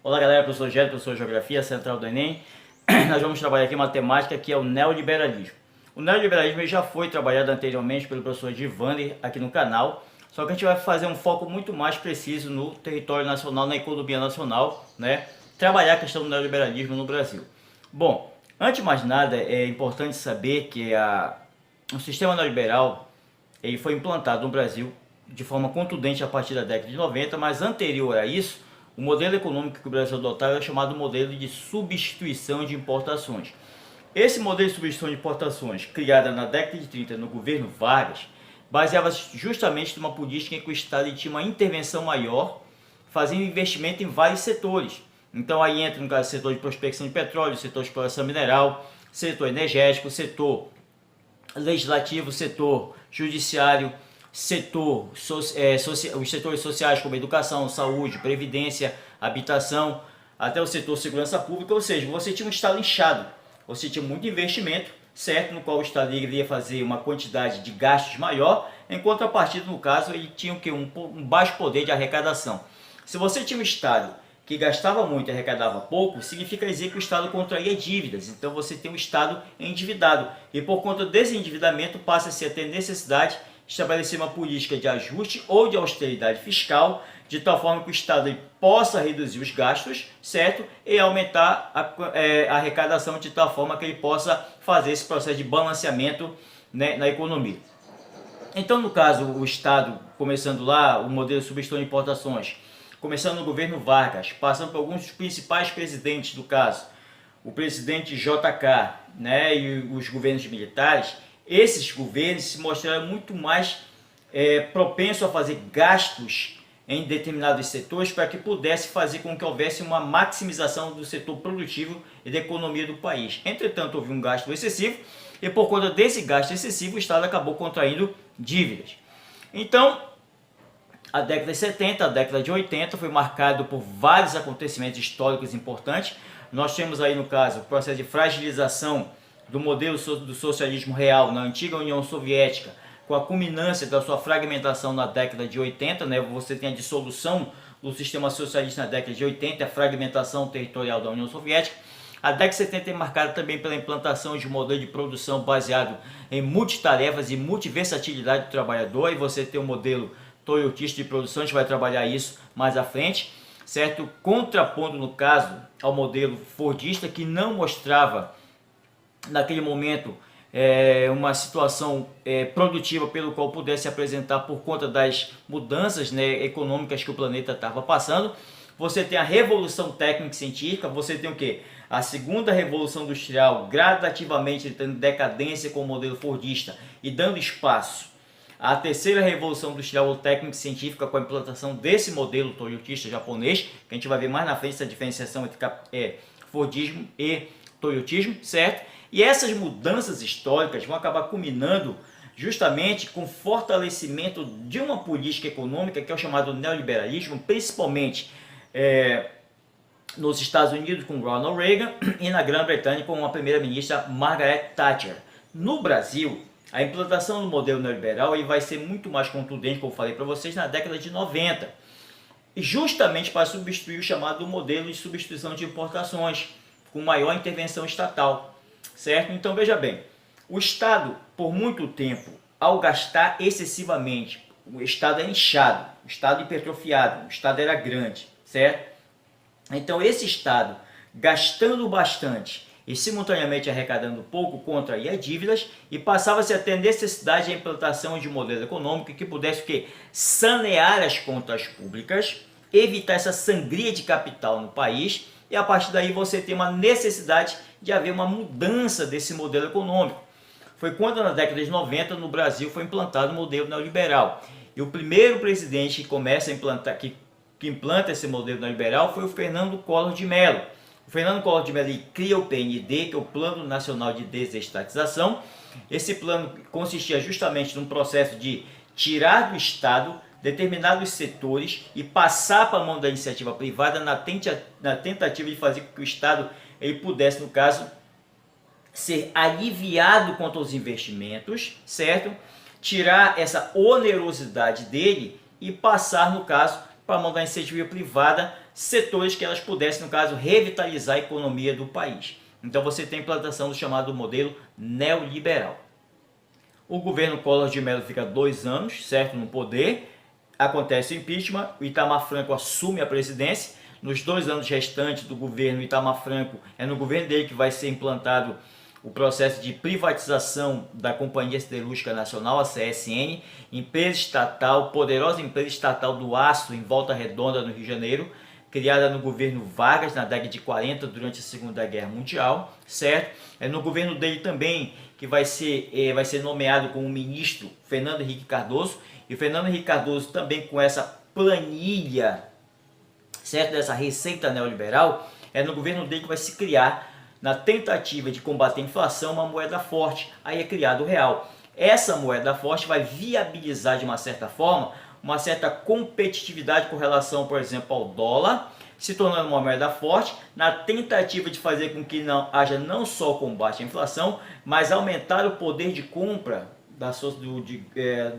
Olá galera, professor Gélio, professor de Geografia, Central do Enem. Nós vamos trabalhar aqui uma temática que é o neoliberalismo. O neoliberalismo já foi trabalhado anteriormente pelo professor Givander aqui no canal, só que a gente vai fazer um foco muito mais preciso no território nacional, na economia nacional, né? Trabalhar a questão do neoliberalismo no Brasil. Bom, antes de mais nada, é importante saber que o sistema neoliberal ele foi implantado no Brasil de forma contundente a partir da década de 90, mas anterior a isso, o modelo econômico que o Brasil adotava é chamado modelo de substituição de importações. Esse modelo de substituição de importações, criado na década de 30 no governo Vargas, baseava-se justamente numa política em que o Estado tinha uma intervenção maior, fazendo investimento em vários setores. Então aí entra, no caso, o setor de prospecção de petróleo, o setor de exploração mineral, setor energético, setor legislativo, setor judiciário, os setores sociais como educação, saúde, previdência, habitação, até o setor segurança pública, ou seja, você tinha um Estado inchado, você tinha muito investimento, certo, no qual o Estado iria fazer uma quantidade de gastos maior, em contrapartida, no caso, ele tinha um baixo poder de arrecadação. Se você tinha um Estado que gastava muito e arrecadava pouco, significa dizer que o Estado contraía dívidas, então você tem um Estado endividado, e por conta desse endividamento passa-se a ter necessidade estabelecer uma política de ajuste ou de austeridade fiscal, de tal forma que o Estado possa reduzir os gastos, certo? E aumentar a arrecadação de tal forma que ele possa fazer esse processo de balanceamento, né, na economia. Então, no caso, o Estado, começando lá, o modelo de substituição de importações, começando no governo Vargas, passando por alguns dos principais presidentes do caso, o presidente JK, né, e os governos militares, esses governos se mostraram muito mais propensos a fazer gastos em determinados setores para que pudesse fazer com que houvesse uma maximização do setor produtivo e da economia do país. Entretanto, houve um gasto excessivo e por conta desse gasto excessivo o Estado acabou contraindo dívidas. Então, a década de 70, a década de 80 foi marcado por vários acontecimentos históricos importantes. Nós temos aí no caso o processo de fragilização do modelo do socialismo real na antiga União Soviética, com a culminância da sua fragmentação na década de 80, né? Você tem a dissolução do sistema socialista na década de 80, a fragmentação territorial da União Soviética. A década de 70 é marcada também pela implantação de um modelo de produção baseado em multitarefas e multiversatilidade do trabalhador, e você tem um modelo toyotista de produção, a gente vai trabalhar isso mais à frente, certo? Contrapondo, no caso, ao modelo fordista, que não mostrava naquele momento uma situação produtiva pelo qual pudesse apresentar por conta das mudanças, né, econômicas que o planeta estava passando. Você tem a revolução técnica e científica, você tem o que? A segunda revolução industrial gradativamente entrando em decadência com o modelo fordista e dando espaço à terceira revolução industrial ou técnica e científica com a implantação desse modelo toyotista japonês, que a gente vai ver mais na frente essa diferenciação entre fordismo e toyotismo, certo? E essas mudanças históricas vão acabar culminando justamente com o fortalecimento de uma política econômica que é o chamado neoliberalismo, principalmente nos Estados Unidos com Ronald Reagan e na Grã-Bretanha com a primeira-ministra Margaret Thatcher. No Brasil, a implantação do modelo neoliberal ele vai ser muito mais contundente, como eu falei para vocês, na década de 90, justamente para substituir o chamado modelo de substituição de importações, com maior intervenção estatal. Certo? Então veja bem, o Estado por muito tempo, ao gastar excessivamente, o Estado era inchado, o Estado hipertrofiado, o Estado era grande, certo? Então esse Estado gastando bastante e simultaneamente arrecadando pouco, contraía dívidas e passava-se a ter necessidade de implantação de um modelo econômico que pudesse o quê? Sanear as contas públicas, evitar essa sangria de capital no país, e a partir daí você tem uma necessidade de haver uma mudança desse modelo econômico. Foi quando na década de 90 no Brasil foi implantado o modelo neoliberal. E o primeiro presidente que começa a implantar, que implanta esse modelo neoliberal foi o Fernando Collor de Mello. O Fernando Collor de Mello cria o PND, que é o Plano Nacional de Desestatização. Esse plano consistia justamente num processo de tirar do Estado determinados setores e passar para a mão da iniciativa privada na tentativa de fazer com que o Estado ele pudesse, no caso, ser aliviado quanto aos investimentos, certo? Tirar essa onerosidade dele e passar, no caso, para a mão da iniciativa privada setores que elas pudessem, no caso, revitalizar a economia do país. Então você tem a implantação do chamado modelo neoliberal. O governo Collor de Mello fica 2 anos, certo, no poder, acontece o impeachment, o Itamar Franco assume a presidência. Nos 2 anos restantes do governo Itamar Franco, é no governo dele que vai ser implantado o processo de privatização da Companhia Siderúrgica Nacional, a CSN, empresa estatal, poderosa empresa estatal do aço em Volta Redonda, no Rio de Janeiro, criada no governo Vargas na década de 40, durante a Segunda Guerra Mundial, certo? É no governo dele também que vai ser nomeado como ministro Fernando Henrique Cardoso, e o Fernando Henrique Cardoso também com essa planilha, certo, dessa receita neoliberal, é no governo dele que vai se criar, na tentativa de combater a inflação, uma moeda forte. Aí é criado o real. Essa moeda forte vai viabilizar de uma certa forma uma certa competitividade com relação, por exemplo, ao dólar, se tornando uma moeda forte, na tentativa de fazer com que não haja não só o combate à inflação, mas aumentar o poder de compra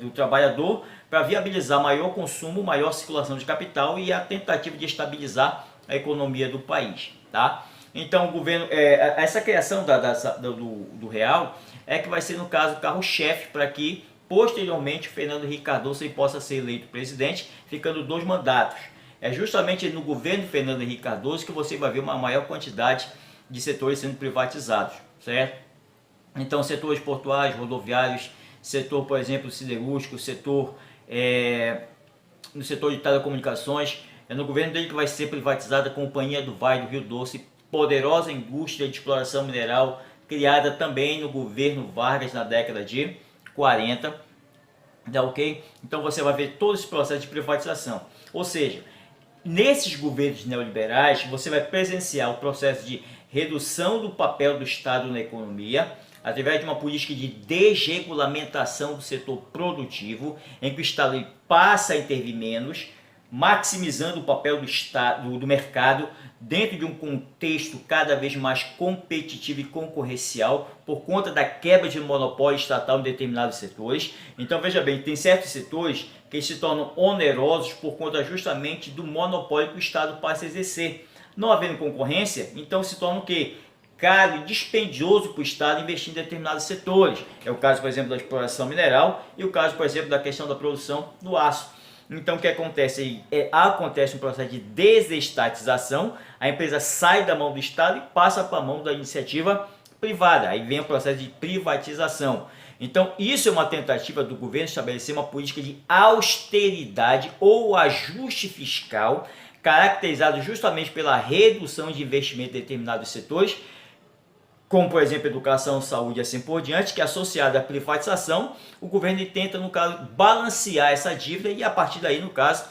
do trabalhador, para viabilizar maior consumo, maior circulação de capital e a tentativa de estabilizar a economia do país, tá? Então o governo, essa criação do real é que vai ser, no caso, o carro-chefe para que posteriormente Fernando Henrique Cardoso possa ser eleito presidente, ficando 2 mandatos. É justamente no governo Fernando Henrique Cardoso que você vai ver uma maior quantidade de setores sendo privatizados, certo? Então setores portuários, rodoviários, setor, por exemplo, siderúrgico, no setor de telecomunicações, é no governo dele que vai ser privatizada a Companhia do Vale do Rio Doce, poderosa indústria de exploração mineral, criada também no governo Vargas na década de 40, tá ok? Então você vai ver todo esse processo de privatização. Ou seja, nesses governos neoliberais, você vai presenciar o processo de redução do papel do Estado na economia, através de uma política de desregulamentação do setor produtivo, em que o Estado passa a intervir menos, maximizando o papel do Estado, do mercado, dentro de um contexto cada vez mais competitivo e concorrencial, por conta da quebra de monopólio estatal em determinados setores. Então veja bem, tem certos setores que se tornam onerosos por conta justamente do monopólio que o Estado passa a exercer. Não havendo concorrência, então se torna o quê? Caro e dispendioso para o Estado investir em determinados setores. É o caso, por exemplo, da exploração mineral e o caso, por exemplo, da questão da produção do aço. Então o que acontece? Acontece um processo de desestatização, a empresa sai da mão do Estado e passa para a mão da iniciativa privada. Aí vem o processo de privatização. Então isso é uma tentativa do governo estabelecer uma política de austeridade ou ajuste fiscal, caracterizado justamente pela redução de investimento em determinados setores, como por exemplo educação, saúde e assim por diante, que associada à privatização, o governo tenta, no caso, balancear essa dívida e a partir daí, no caso,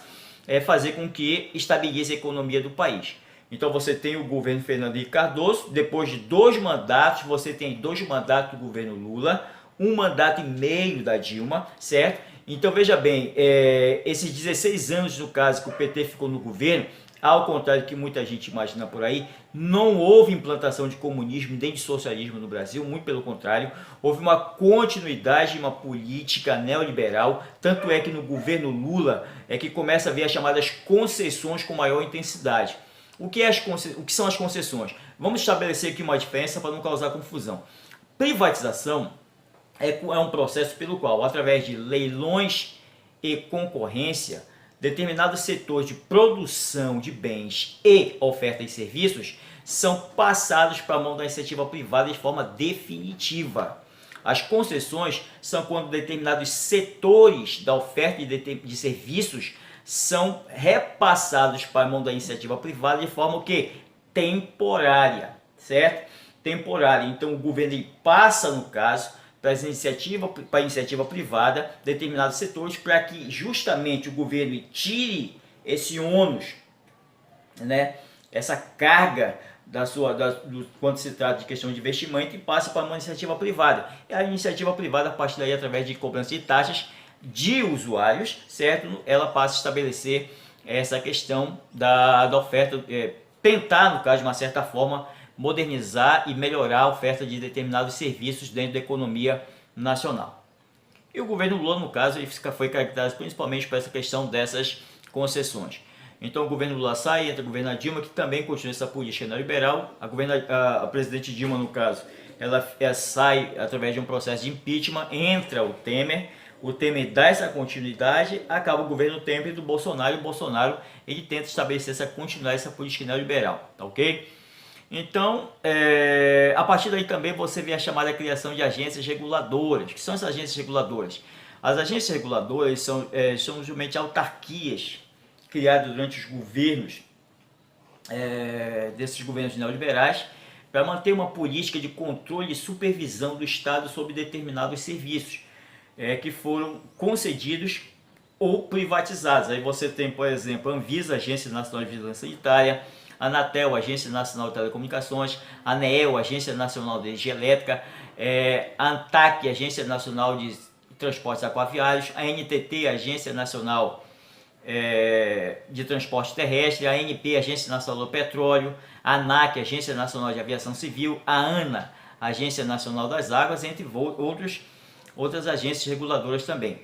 fazer com que estabilize a economia do país. Então você tem o governo Fernando Henrique Cardoso, depois de 2 mandatos, você tem 2 mandatos do governo Lula, 1 mandato e meio da Dilma, certo? Então veja bem, esses 16 anos, no caso, que o PT ficou no governo, ao contrário do que muita gente imagina por aí, não houve implantação de comunismo nem de socialismo no Brasil, muito pelo contrário, houve uma continuidade de uma política neoliberal, tanto é que no governo Lula é que começa a ver as chamadas concessões com maior intensidade. O que são as concessões? Vamos estabelecer aqui uma diferença para não causar confusão. Privatização é um processo pelo qual, através de leilões e concorrência, determinados setores de produção de bens e oferta de serviços são passados para a mão da iniciativa privada de forma definitiva. As concessões são quando determinados setores da oferta de serviços são repassados para a mão da iniciativa privada de forma que temporária, certo? Temporária. Então o governo passa, no caso, para a iniciativa privada determinados setores, para que justamente o governo tire esse ônus, né, essa carga quando se trata de questão de investimento e passe para uma iniciativa privada. E a iniciativa privada, a partir daí, através de cobrança de taxas de usuários, certo? Ela passa a estabelecer essa questão da oferta, tentar, no caso, de uma certa forma, modernizar e melhorar a oferta de determinados serviços dentro da economia nacional. E o governo Lula, no caso, ele foi caracterizado principalmente por essa questão dessas concessões. Então o governo Lula sai, entra o governo Dilma, que também continua essa política neoliberal. A presidente Dilma, no caso, ela sai através de um processo de impeachment, entra o Temer dá essa continuidade, acaba o governo Temer do Bolsonaro, e o Bolsonaro ele tenta estabelecer essa política neoliberal, tá ok? Então, a partir daí também você vê a chamada criação de agências reguladoras. Que são essas agências reguladoras? As agências reguladoras são justamente autarquias criadas durante os governos, desses governos neoliberais, para manter uma política de controle e supervisão do Estado sobre determinados serviços que foram concedidos ou privatizados. Aí você tem, por exemplo, a Anvisa, Agência Nacional de Vigilância Sanitária, a Anatel, Agência Nacional de Telecomunicações, a ANEEL, Agência Nacional de Energia Elétrica, a ANTAC, Agência Nacional de Transportes Aquaviários, a NTT, Agência Nacional de Transporte Terrestre, a ANP, Agência Nacional do Petróleo, a ANAC, Agência Nacional de Aviação Civil, a ANA, Agência Nacional das Águas, entre outras agências reguladoras também.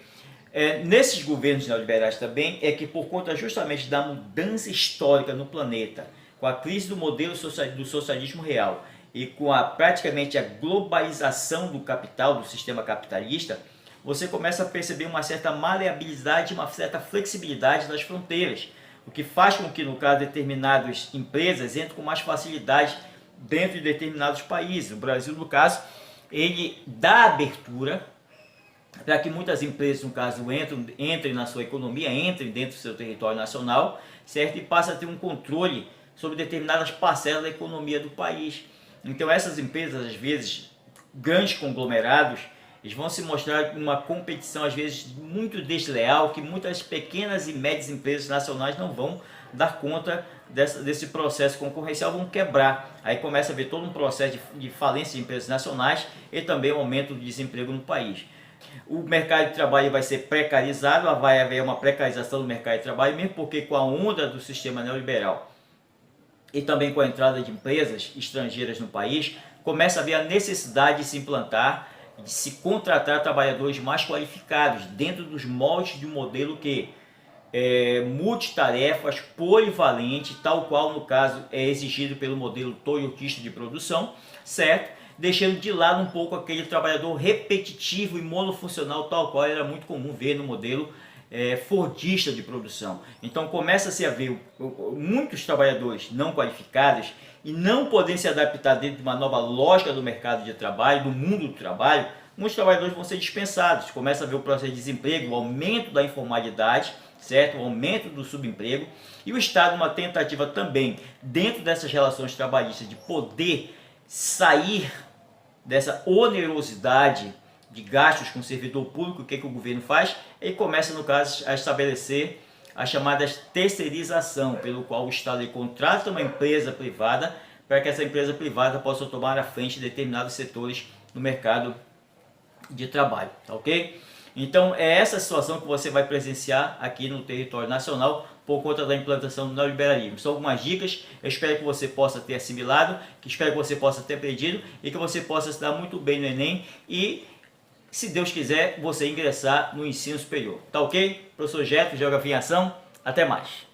Nesses governos neoliberais também que por conta justamente da mudança histórica no planeta, com a crise do modelo do socialismo real e com praticamente a globalização do capital, do sistema capitalista, você começa a perceber uma certa maleabilidade, uma certa flexibilidade das fronteiras, o que faz com que, no caso, determinadas empresas entrem com mais facilidade dentro de determinados países. O Brasil, no caso, ele dá abertura para que muitas empresas, no caso, entrem na sua economia, entrem dentro do seu território nacional, certo? E passem a ter um controle sobre determinadas parcelas da economia do país. Então essas empresas, às vezes, grandes conglomerados, eles vão se mostrar uma competição, às vezes, muito desleal, que muitas pequenas e médias empresas nacionais não vão dar conta desse processo concorrencial, vão quebrar. Aí começa a haver todo um processo de falência de empresas nacionais e também o aumento do desemprego no país. O mercado de trabalho vai ser precarizado, vai haver uma precarização do mercado de trabalho, mesmo porque com a onda do sistema neoliberal e também com a entrada de empresas estrangeiras no país, começa a haver a necessidade de se implantar, de se contratar trabalhadores mais qualificados dentro dos moldes de um modelo que multitarefas, polivalente, tal qual no caso é exigido pelo modelo toyotista de produção, certo? Deixando de lado um pouco aquele trabalhador repetitivo e monofuncional, tal qual era muito comum ver no modelo fordista de produção. Então começa-se a ver muitos trabalhadores não qualificados e não podem se adaptar dentro de uma nova lógica do mercado de trabalho, do mundo do trabalho. Muitos trabalhadores vão ser dispensados, começa a ver o processo de desemprego, o aumento da informalidade, certo? O aumento do subemprego, e o Estado, uma tentativa também, dentro dessas relações trabalhistas, de poder sair dessa onerosidade de gastos com o servidor público. O que o governo faz? Ele começa, no caso, a estabelecer a chamada terceirização, pelo qual o Estado contrata uma empresa privada para que essa empresa privada possa tomar a frente de determinados setores no mercado de trabalho, tá ok? Então é essa situação que você vai presenciar aqui no território nacional por conta da implantação do neoliberalismo. São algumas dicas, eu espero que você possa ter assimilado, que espero que você possa ter aprendido e que você possa se dar muito bem no Enem e, se Deus quiser, você ingressar no ensino superior. Tá ok? Professor Geto, Geografia em Ação, até mais.